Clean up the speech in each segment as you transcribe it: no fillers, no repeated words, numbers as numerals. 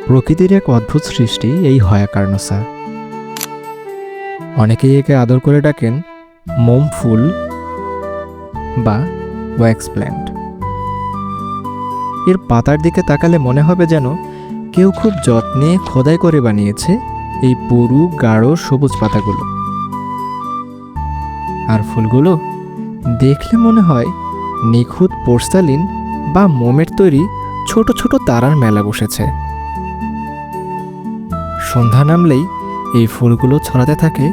প্রকৃতির এক অদ্ভুত সৃষ্টি এই হয়াকার্নোসা। অনেকেই একে আদর করে ডাকেন মোম ফুল বা ওয়্যাক্স প্ল্যান্ট। এর পাতার দিকে তাকালে মনে হবে যেন কেউ খুব যত্নে খোদাই করে বানিয়েছে এই পুরু গাঢ় সবুজ পাতাগুলো। আর ফুলগুলো দেখলে মনে হয় নিখুঁত পোর্সালিন বা মোমের তৈরি ছোট ছোট তারার মেলা বসেছে। সন্ধ্যা নামলেই এই ফুলগুলো ছড়াতে থাকে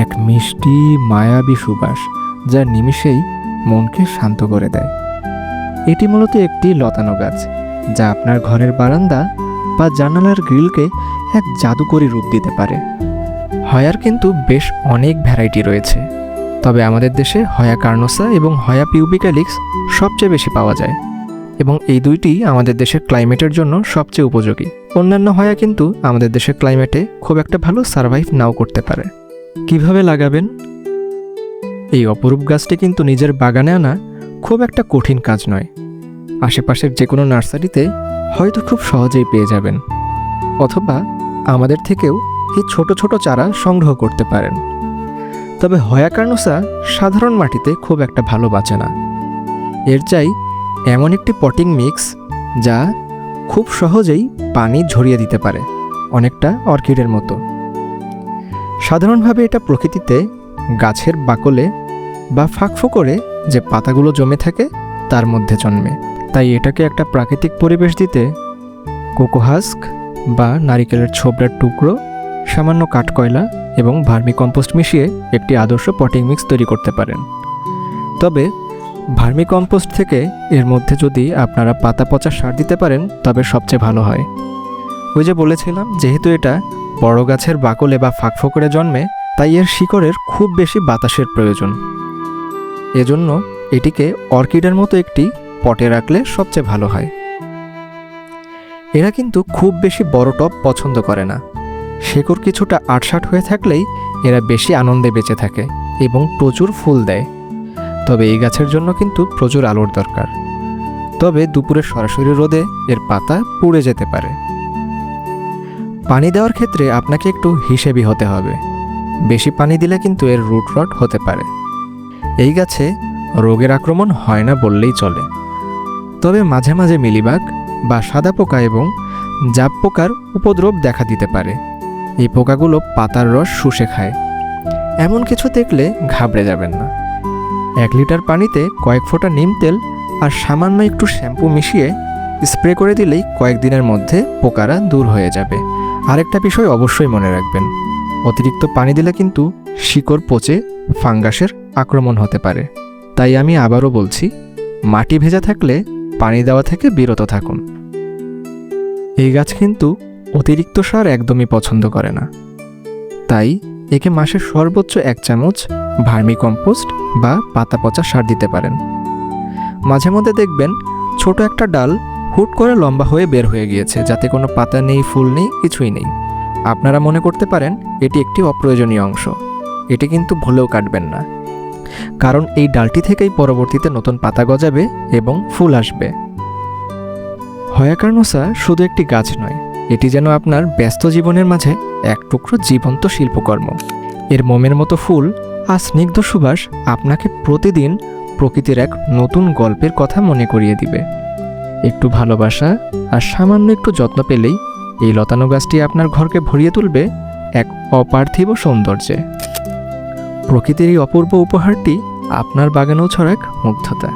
এক মিষ্টি মায়াবী সুবাস, যা নিমিষেই মনকে শান্ত করে দেয়। এটি মূলত একটি লতানো গাছ, যা আপনার ঘরের বারান্দা বা জানালার গ্রিলকে এক জাদুকরী রূপ দিতে পারে। হয়ার কিন্তু বেশ অনেক ভ্যারাইটি রয়েছে, তবে আমাদের দেশে হয়া কার্নোসা এবং হয়া পিউবিক্যালিক্স সবচেয়ে বেশি পাওয়া যায়, এবং এই দুইটি আমাদের দেশের ক্লাইমেটের জন্য সবচেয়ে উপযোগী। অন্যান্য হয়া কিন্তু আমাদের দেশের ক্লাইমেটে খুব একটা ভালো সারভাইভ নাও করতে পারে। কিভাবে লাগাবেন? এই অপরূপ গাছটি কিন্তু নিজের বাগানে আনা খুব একটা কঠিন কাজ নয়। আশেপাশের যে কোনো নার্সারিতে হয়তো খুব সহজেই পেয়ে যাবেন, অথবা আমাদের থেকেও এই ছোট ছোট চারা সংগ্রহ করতে পারেন। তবে হয়া কার্নোসা সাধারণ মাটিতে খুব একটা ভালো বাঁচে না। এর চাই এমন একটি পটিং মিক্স যা খুব সহজেই পানি ঝরিয়ে দিতে পারে, অনেকটা অর্কিডের মতো। সাধারণভাবে এটা প্রকৃতিতে গাছের বাকলে বা ফাঁকফোকরে যে পাতাগুলো জমে থাকে তার মধ্যে জন্মে। তাই এটাকে একটা প্রাকৃতিক পরিবেশ দিতে কোকো হাস্ক বা নারিকেলের ছোবড়ার টুকরো, সামান্য কাঠকয়লা এবং ভার্মি কম্পোস্ট মিশিয়ে একটি আদর্শ পটিং মিক্স তৈরি করতে পারেন। তবে ভার্মি কম্পোস্ট থেকে এর মধ্যে যদি আপনারা পাতা পচা সার দিতে পারেন তবে সবচেয়ে ভালো হয়। ওই যে বলেছিলাম, যেহেতু এটা বড় গাছের বাকলে বা ফাঁকফোকরে জন্মে, তাই এর শিকড়ের খুব বেশি বাতাসের প্রয়োজন। এজন্য এটিকে অর্কিডের মতো একটি পটে রাখলে সবচেয়ে ভালো হয়। এরা কিন্তু খুব বেশি বড় টব পছন্দ করে না। শিকড় কিছুটা আটসাট হয়ে থাকলেই এরা বেশি আনন্দে বেঁচে থাকে এবং প্রচুর ফুল দেয়। তবে এই গাছের জন্য কিন্তু প্রচুর আলোর দরকার, তবে দুপুরে সরাসরি রোদে এর পাতা পুড়ে যেতে পারে। পানি দেওয়ার ক্ষেত্রে আপনাকে একটু হিসেবি হতে হবে। বেশি পানি দিলে কিন্তু এর রুট রট হতে পারে। এই গাছে রোগের আক্রমণ হয় না বললেই চলে, তবে মাঝে মাঝে মিলিবাগ বা সাদা পোকা এবং জাপ পোকার উপদ্রব দেখা দিতে পারে। এই পোকাগুলো পাতার রস শুষে খায়। এমন কিছু দেখলে ঘাবড়ে যাবেন না। 1 লিটার পানিতে কয়েক ফোঁটা নিম তেল আর সামান্য একটু শ্যাম্পু মিশিয়ে স্প্রে করে দিলেই কয়েকদিনের মধ্যে পোকারা দূর হয়ে যাবে। আরেকটা বিষয় অবশ্যই মনে রাখবেন, অতিরিক্ত পানি দিলে কিন্তু শিকড় পচে ফাঙ্গাসের আক্রমণ হতে পারে। তাই আমি আবারও বলছি, মাটি ভেজা থাকলে পানি দেওয়া থেকে বিরত থাকুন। এই গাছ কিন্তু অতিরিক্ত সার একদমই পছন্দ করে না, তাই একে মাসে সর্বোচ্চ 1 চামচ ভার্মি কম্পোস্ট বা পাতা পচা সার দিতে পারেন। মাঝে মধ্যে দেখবেন ছোট একটা ডাল হুট করে লম্বা হয়ে বের হয়ে গিয়েছে, যাতে কোনো পাতা নেই, ফুল নেই, কিছুই নেই। আপনারা মনে করতে পারেন এটি একটি অপ্রয়োজনীয় অংশ। এটি কিন্তু ভুলেও কাটবেন না, কারণ এই ডালটি থেকেই পরবর্তীতে নতুন পাতা গজাবে এবং ফুল আসবে। হয়া কার্নোসা শুধু একটি গাছ নয়, এটি যেন আপনার ব্যস্ত জীবনের মাঝে এক টুকরো জীবন্ত শিল্পকর্ম। এর মোমের মতো ফুল আর স্নিগ্ধ সুবাস আপনাকে প্রতিদিন প্রকৃতির এক নতুন গল্পের কথা মনে করিয়ে দিবে। একটু ভালোবাসা আর সামান্য একটু যত্ন পেলেই এই লতানো গাছটি আপনার ঘরকে ভরিয়ে তুলবে এক অপার্থিব সৌন্দর্যে। প্রকৃতির এই অপূর্ব উপহারটি আপনার বাগানেও ছড়াক মুগ্ধতা।